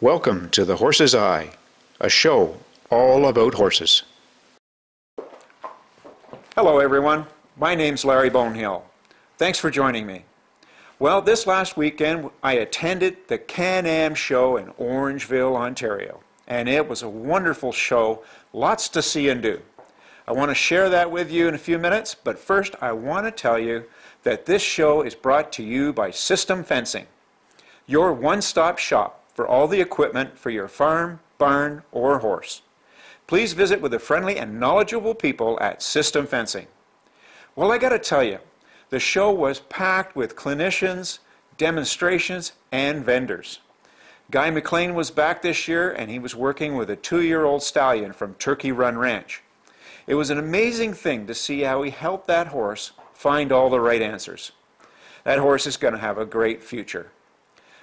Welcome to The Horse's Eye, a show all about horses. Hello everyone, my name's Larry Bonehill. Thanks for joining me. Well, this last weekend I attended the CanAm show in Orangeville, Ontario, and it was a wonderful show, lots to see and do. I want to share that with you in a few minutes, but first I want to tell you that this show is brought to you by System Fencing, your one-stop shop for all the equipment for your farm, barn, or horse. Please visit with the friendly and knowledgeable people at System Fencing. Well, I got to tell you, the show was packed with clinicians, demonstrations, and vendors. Guy McLean was back this year, and he was working with a 2-year-old stallion from Turkey Run Ranch. It was an amazing thing to see how he helped that horse find all the right answers. That horse is going to have a great future.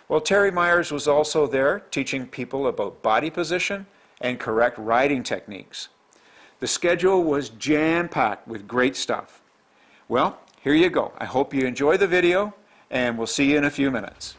Well, Terry Myers was also there teaching people about body position and correct riding techniques. The schedule was jam-packed with great stuff. Well, here you go. I hope you enjoy the video, and we'll see you in a few minutes.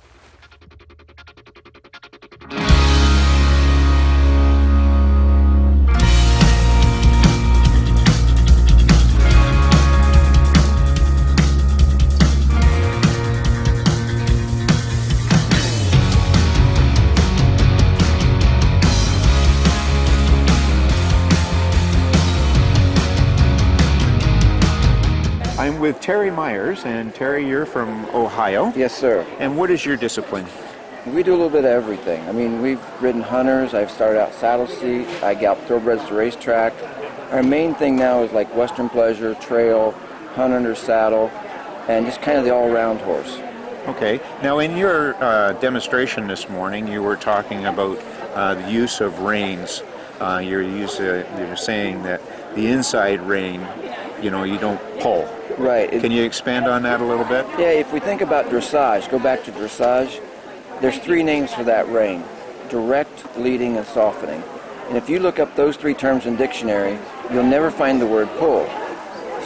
I'm with Terry Myers, and Terry, you're from Ohio. Yes, sir. And what is your discipline? We do a little bit of everything. I mean, we've ridden hunters. I've started out saddle seat. I gallop thoroughbreds to racetrack. Our main thing now is like Western pleasure, trail, hunt under saddle, and just kind of the all-around horse. Okay. Now, in your demonstration this morning, you were talking about the use of reins. You're saying that the inside rein, you don't pull. Right. Can you expand on that a little bit? Yeah, if we think about dressage, go back to dressage, there's 3 names for that rein: direct, leading, and softening. And if you look up those 3 terms in dictionary, you'll never find the word pull.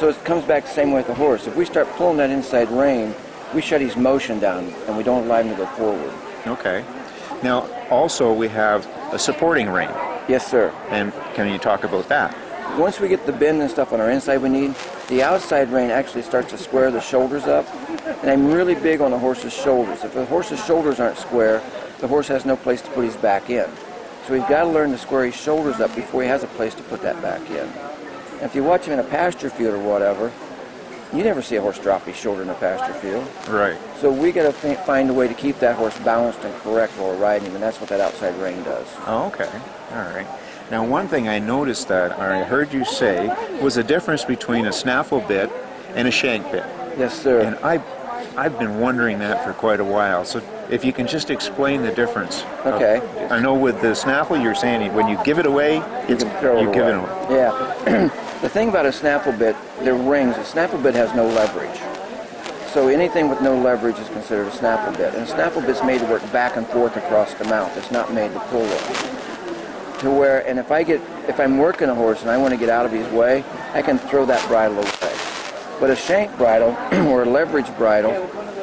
So it comes back the same way with the horse. If we start pulling that inside rein, we shut his motion down, and we don't allow him to go forward. Okay. Now, also we have a supporting rein. Yes, sir. And can you talk about that? Once we get the bend and stuff on our inside we need, the outside rein actually starts to square the shoulders up. And I'm really big on the horse's shoulders. If the horse's shoulders aren't square, the horse has no place to put his back in. So we've got to learn to square his shoulders up before he has a place to put that back in. And if you watch him in a pasture field or whatever, you never see a horse drop his shoulder in a pasture field. Right. So we got to find a way to keep that horse balanced and correct while we're riding him, and that's what that outside rein does. Oh, okay. All right. Now, one thing I noticed that I heard you say was the difference between a snaffle bit and a shank bit. Yes, sir. And I've been wondering that for quite a while. So if you can just explain the difference. Okay. I know with the snaffle, you're saying when you give it away, you give it away. Yeah. The thing about a snaffle bit, they're rings. A snaffle bit has no leverage. So anything with no leverage is considered a snaffle bit. And a snaffle bit's made to work back and forth across the mouth. It's not made to pull it. To where, and if I'm working a horse and I want to get out of his way, I can throw that bridle away. But a shank bridle or a leverage bridle,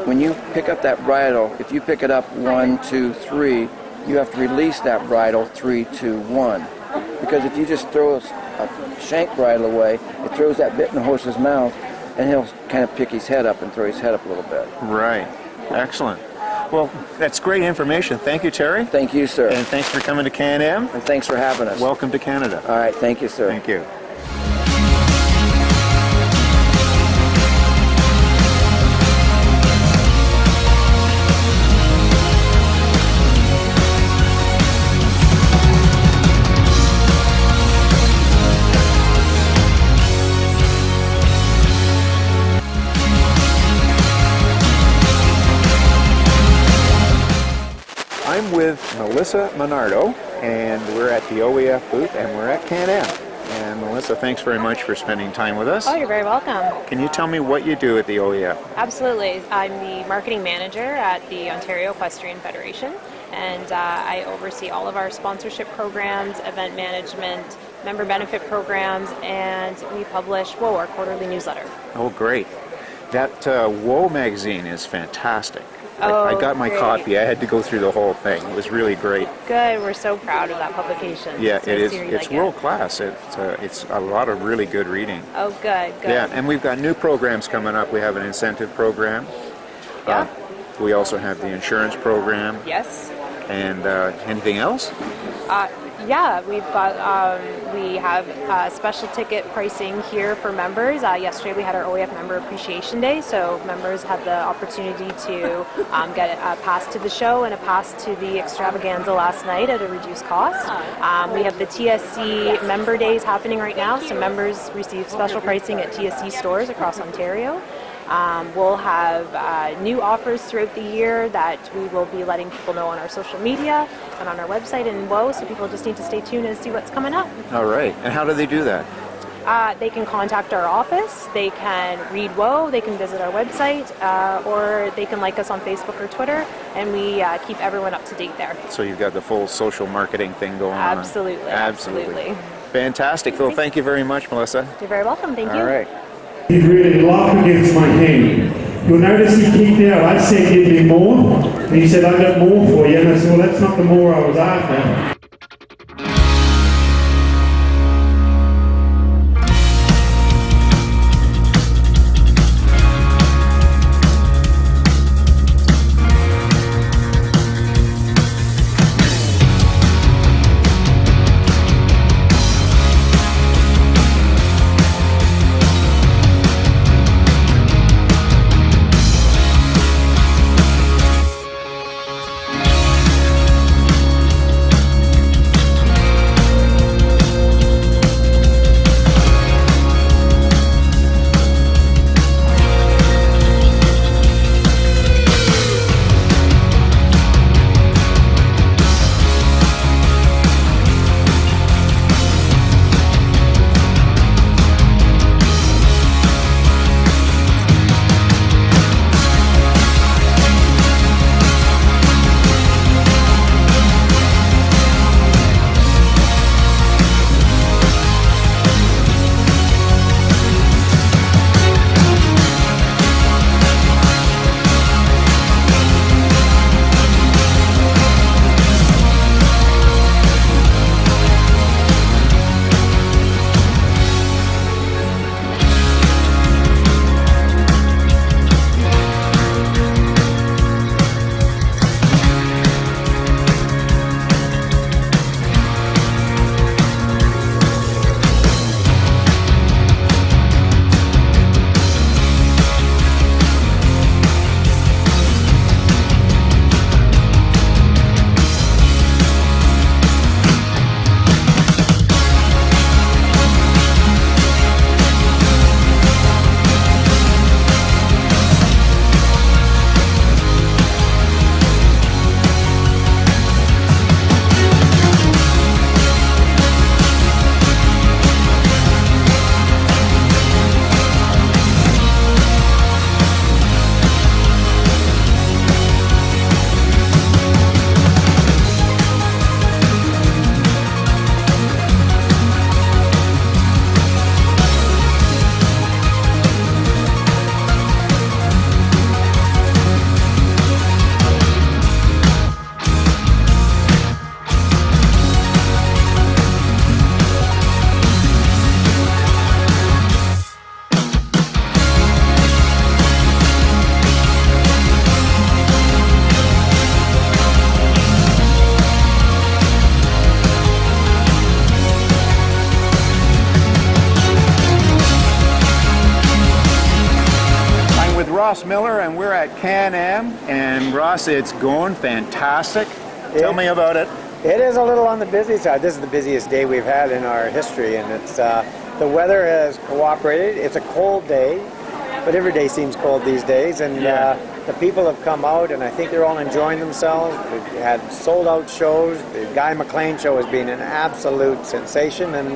when you pick up that bridle, if you pick it up 1, 2, 3, you have to release that bridle 3, 2, 1. Because if you just throw a shank bridle away, it throws that bit in the horse's mouth, and he'll kind of pick his head up and throw his head up a little bit. Right. Excellent. Well, that's great information. Thank you, Terry. Thank you, sir. And thanks for coming to CanAm. And thanks for having us. Welcome to Canada. All right. Thank you, sir. Thank you. I'm with Melissa Monardo, and we're at the OEF booth, and we're at CanAm. And Melissa, thanks very much for spending time with us. Oh, you're very welcome. Can you tell me what you do at the OEF? Absolutely. I'm the marketing manager at the Ontario Equestrian Federation, and I oversee all of our sponsorship programs, event management, member benefit programs, and we publish WOA, our quarterly newsletter. Oh, great. That WOA magazine is fantastic. I got my great. copy. I had to go through the whole thing. It was really great. Good. We're so proud of that publication. Yeah, It's it nice is. to hear you It's like world class. It's a lot of really good reading. Oh, good. Good. Yeah, and we've got new programs coming up. We have an incentive program. Yeah. We also have the insurance program. Yes. And anything else? Yeah, we have special ticket pricing here for members. Yesterday we had our OEF Member Appreciation Day, so members had the opportunity to get a pass to the show and a pass to the extravaganza last night at a reduced cost. We have the TSC Member Days happening right now, so members receive special pricing at TSC stores across Ontario. We'll have new offers throughout the year that we will be letting people know on our social media and on our website and WOW, so people just need to stay tuned and see what's coming up. All right. And how do they do that? They can contact our office, they can read WOW, they can visit our website, or they can like us on Facebook or Twitter, and we keep everyone up to date there. So you've got the full social marketing thing going on. Absolutely. Fantastic. Well, thank you very much, Melissa. You're very welcome. Thank you. All right. He really laughed against my hand. You'll notice he kicked out. I said, give me more. And he said, I got more for you. And I said, well, that's not the more I was after. Ross Miller, and we're at CanAm. And Ross, it's going fantastic. Tell me about it. It is a little on the busy side. This is the busiest day we've had in our history, and it's the weather has cooperated. It's a cold day, but every day seems cold these days, and the people have come out, and I think they're all enjoying themselves. We've had sold-out shows. The Guy McLean show has been an absolute sensation, and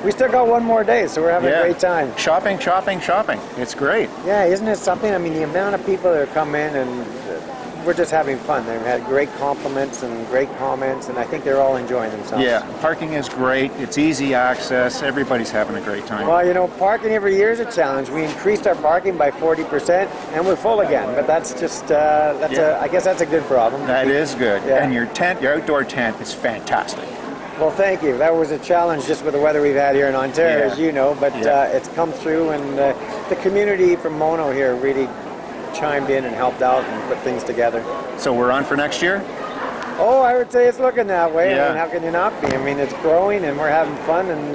we still got one more day, so we're having a great time. Shopping, shopping, shopping. It's great. Yeah, isn't it something? I mean, the amount of people that come in and we're just having fun. They've had great compliments and great comments, and I think they're all enjoying themselves. Yeah, parking is great. It's easy access. Everybody's having a great time. Well, you know, parking every year is a challenge. We increased our parking by 40%, and we're full again. But that's just, I guess that's a good problem. That is good. Yeah. And your tent, your outdoor tent, is fantastic. Well, thank you. That was a challenge just with the weather we've had here in Ontario, Yeah. as you know, but Yeah. it's come through, and the community from Mono here really chimed in and helped out and put things together. So we're on for next year? Oh, I would say it's looking that way. Yeah. I mean, how can you not be? I mean, it's growing, and we're having fun, and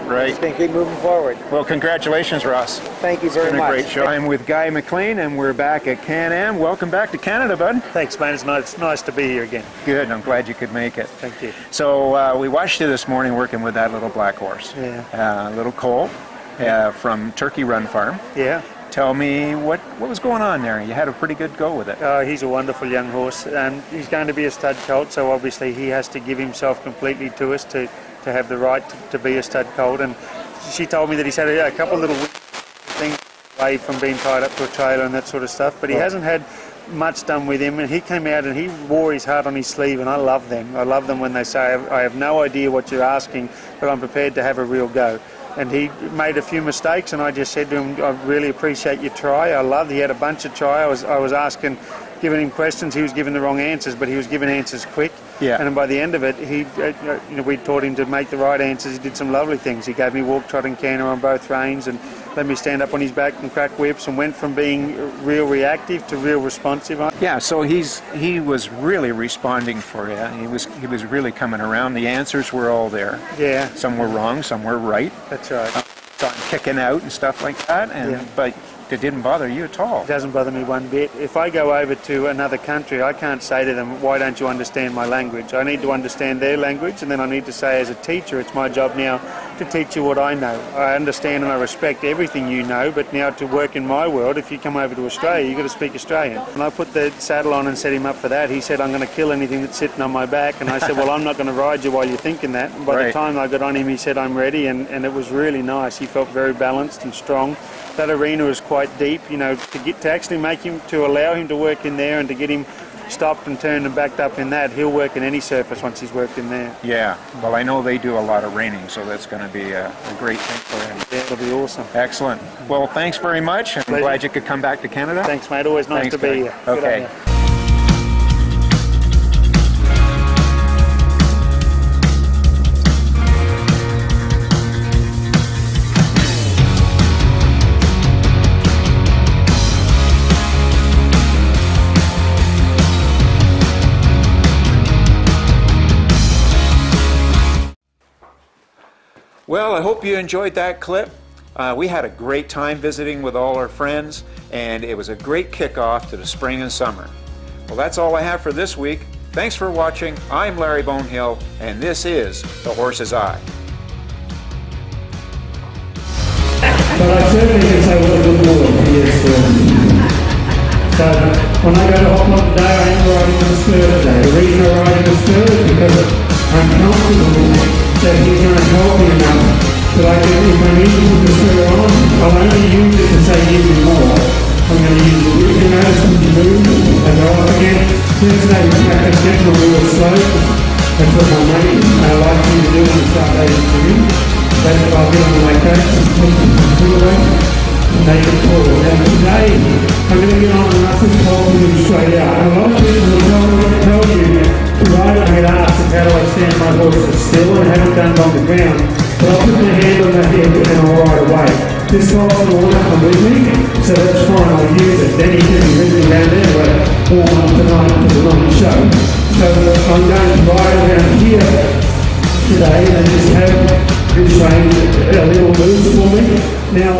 Right. just going to keep moving forward. Well, congratulations, Ross. Thank you very It's been much. a great show. I'm with Guy McLean, and we're back at CanAm. Welcome back to Canada, bud. Thanks, man. It's nice to be here again. Good. I'm glad you could make it. Thank you. So we watched you this morning working with that little black horse. Yeah. Little Cole from Turkey Run Farm. Yeah. Tell me what was going on there. You had a pretty good go with it. He's a wonderful young horse, and he's going to be a stud colt, so obviously he has to give himself completely to us to have the right to be a stud colt. And she told me that he's had a couple little things away from being tied up to a trailer and that sort of stuff, but he hasn't had much done with him, and he came out and he wore his heart on his sleeve, and I love them. I love them when they say, I have no idea what you're asking, but I'm prepared to have a real go. And he made a few mistakes, and I just said to him, I really appreciate your try. He had a bunch of try. I was asking, giving him questions. He was giving the wrong answers, but he was giving answers quick. Yeah. And then by the end of it, we taught him to make the right answers. He did some lovely things. He gave me walk, trot, and canter on both reins, and let me stand up on his back and crack whips, and went from being real reactive to real responsive. Yeah, so he was really responding for you. He was really coming around. The answers were all there. Yeah. Some were wrong, some were right. That's right. Saw him kicking out and stuff like that. But it didn't bother you at all. It doesn't bother me one bit. If I go over to another country, I can't say to them, why don't you understand my language? I need to understand their language, and then I need to say, as a teacher, it's my job now to teach you what I know. I understand and I respect everything you know, but now to work in my world, if you come over to Australia, you've got to speak Australian. And I put the saddle on and set him up for that. He said, I'm going to kill anything that's sitting on my back. And I said, well, I'm not going to ride you while you're thinking that. And by the time I got on him, he said, I'm ready, and it was really nice. He felt very balanced and strong. That arena is quite deep, you know, to actually make him, to allow him to work in there and to get him stopped and turned and backed up in that, he'll work in any surface once he's worked in there. Yeah, well, I know they do a lot of reining, so that's going to be a great thing for him. Yeah, it'll be awesome. Excellent. Well, thanks very much. I'm glad you could come back to Canada. Thanks, mate. Always nice to be here. Okay. Well, I hope you enjoyed that clip. We had a great time visiting with all our friends, and it was a great kickoff to the spring and summer. Well, that's all I have for this week. Thanks for watching. I'm Larry Bonehill, and this is The Horse's Eye. But I certainly can say what a good boy he is. So when I go to Hoplock today, I am riding the spur today. The reason I ride in the spur is because I'm comfortable that he's going to help me enough that I can, if I need to put the spur on, I'll only use it to say give me more. I'm going to use the root and notice when you move and go up again. Yesterday we practiced getting a little slow. That's what my mate I like you to do when you start riding for you. That's what I'll get on my back and pull away and make it forward. Now today I'm going to get on and ask this pole to move straight out. And a lot of people will tell you to ride on get asked is how do I stand my horses still, and I haven't done it on the ground. But I'll put my hand on the hip and I'll ride away. This guy's going to want to come with me, so that's fine, I'll use it. Then he can be moving around anyway, warm up tonight for the night show. So I'm going to ride around here today and just have this train a little loose for me. Now,